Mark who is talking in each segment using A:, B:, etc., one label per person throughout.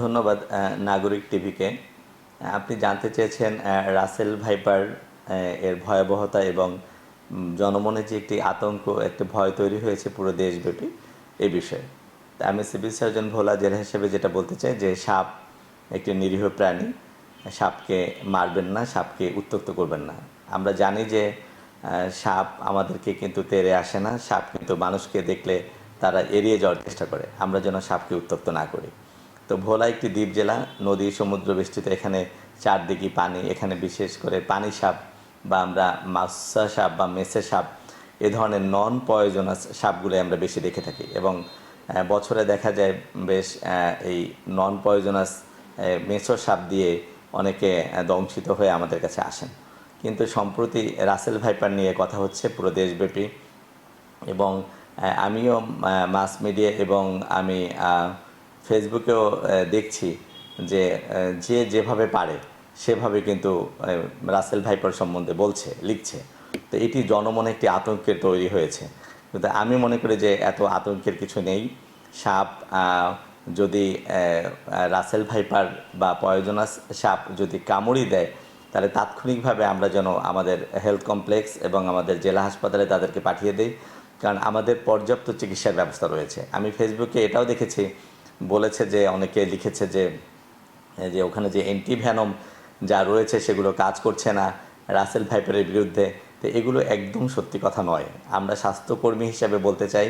A: ধন্যবাদ নাগরিক টিভিকে। আপনি জানতে চেয়েছেন রাসেল ভাইপার এর ভয়াবহতা এবং জনমনে যে একটি আতঙ্ক, একটা ভয় তৈরি হয়েছে পুরো দেশব্যাপী এই বিষয়ে। তা আমি সিভিল সার্জন ভোলা জেলা হিসেবে যেটা বলতে চাই যে সাপ একটি নিরীহ প্রাণী। সাপকে মারবেন না, সাপকে উত্ত্যক্ত করবেন না। আমরা জানি যে সাপ আমাদেরকে কিন্তু তেড়ে আসে না, সাপ কিন্তু মানুষকে দেখলে তারা এড়িয়ে যাওয়ার চেষ্টা করে। আমরা যেন সাপকে উত্ত্যক্ত না করি। তো ভোলা একটি দ্বীপ জেলা, নদী সমুদ্র বেষ্টিত, এখানে চারদিকে পানি। এখানে বিশেষ করে পানি সাপ বা আমরা মাছা সাপ বা মেসে সাপ এ ধরনের নন পয়জনাস সাপগুলো আমরা বেশি দেখে থাকি এবং বছরে দেখা যায় বেশ এই নন পয়জনাস মেসো সাপ দিয়ে অনেকে দংশিত হয়ে আমাদের কাছে আসেন। কিন্তু সম্প্রতি রাসেল ভাইপার নিয়ে কথা হচ্ছে পুরো দেশব্যাপী এবং আমিও মাস মিডিয়া এবং আমি ফেসবুকেও দেখছি যে যে যেভাবে পারে সেভাবে কিন্তু রাসেল ভাইপার সম্বন্ধে বলছে, লিখছে। তো এটি জনমনে একটি আতঙ্কের তৈরি হয়েছে, কিন্তু আমি মনে করি যে এত আতঙ্কের কিছু নেই। সাপ যদি রাসেল ভাইপার বা পয়জনাস সাপ যদি কামড়ি দেয়, তাহলে তাৎক্ষণিকভাবে আমরা যেন আমাদের হেলথ কমপ্লেক্স এবং আমাদের জেলা হাসপাতালে তাদেরকে পাঠিয়ে দিই, কারণ আমাদের পর্যাপ্ত চিকিৎসার ব্যবস্থা রয়েছে। আমি ফেসবুকে এটাও দেখেছি, বলেছে যে অনেকে লিখেছে যে যে ওখানে যে অ্যান্টিভ্যানম যা রয়েছে সেগুলো কাজ করছে না রাসেল ভাইপারের বিরুদ্ধে। তো এগুলো একদম সত্যি কথা নয়। আমরা স্বাস্থ্যকর্মী হিসাবে বলতে চাই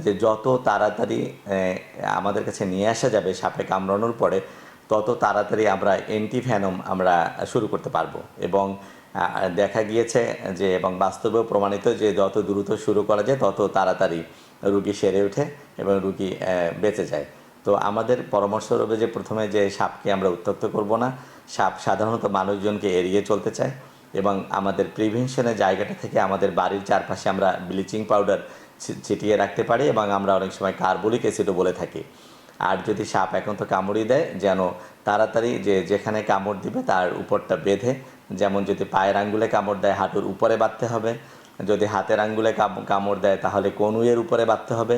A: যে যত তাড়াতাড়ি আমাদের কাছে নিয়ে আসা যাবে সাপে কামড়ানোর পরে, তত তাড়াতাড়ি আমরা অ্যান্টিভ্যানম আমরা শুরু করতে পারবো। এবং দেখা গিয়েছে যে এবং বাস্তবেও প্রমাণিত যে যত দ্রুত শুরু করা যায় তত তাড়াতাড়ি রুগী সেরে ওঠে এবং রুগী বেঁচে যায়। তো আমাদের পরামর্শ রবে যে প্রথমে যে সাপকে আমরা উত্ত্যক্ত করব না। সাপ সাধারণত মানুষজনকে এড়িয়ে চলতে চায় এবং আমাদের প্রিভেনশনের জায়গাটা থেকে আমাদের বাড়ির চারপাশে আমরা ব্লিচিং পাউডার ছিটিয়ে রাখতে পারি এবং আমরা অনেক সময় কার্বলিক অ্যাসিডও বলে থাকি। আর যদি সাপ একান্ত কামড়ি দেয়, যেন তাড়াতাড়ি যেখানে কামড় দিবে তার উপরটা বেঁধে, যেমন যদি পায়ের আঙ্গুলে কামড় দেয় হাঁটুর উপরে বাঁধতে হবে, যদি হাতের আঙ্গুলে কামড় দেয় তাহলে কনুইয়ের উপরে বাঁধতে হবে।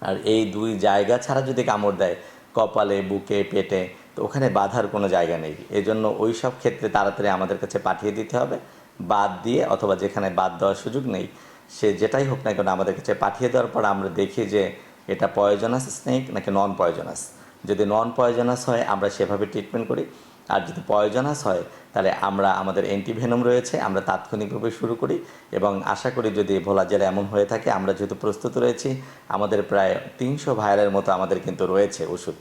A: আর এই দুই জায়গা ছাড়া যদি কামড় দেয় কপালে, বুকে, পেটে, তো ওখানে বাঁধার কোনো জায়গা নেই। এজন্য ওই সব ক্ষেত্রে তাড়াতাড়ি আমাদের কাছে পাঠিয়ে দিতে হবে, বাদ দিয়ে, অথবা যেখানে বাদ দেওয়ার সুযোগ নেই সে যেটাই হোক না কেন আমাদের কাছে পাঠিয়ে দেওয়ার পর আমরা দেখি যে এটা পয়জনাস স্নেক নাকি নন পয়জনাস। যদি নন পয়জনাস হয় আমরা সেভাবে ট্রিটমেন্ট করি, আর যদি পয়জনাস হয় তাহলে আমরা আমাদের অ্যান্টিভেনম রয়েছে, আমরা তাৎক্ষণিকভাবে শুরু করি। এবং আশা করি যদি ভোলা জেলা এমন হয়ে থাকে, আমরা যেহেতু প্রস্তুত রয়েছি, আমাদের প্রায় 300 ভাইরালের মতো আমাদের কিন্তু রয়েছে ওষুধ।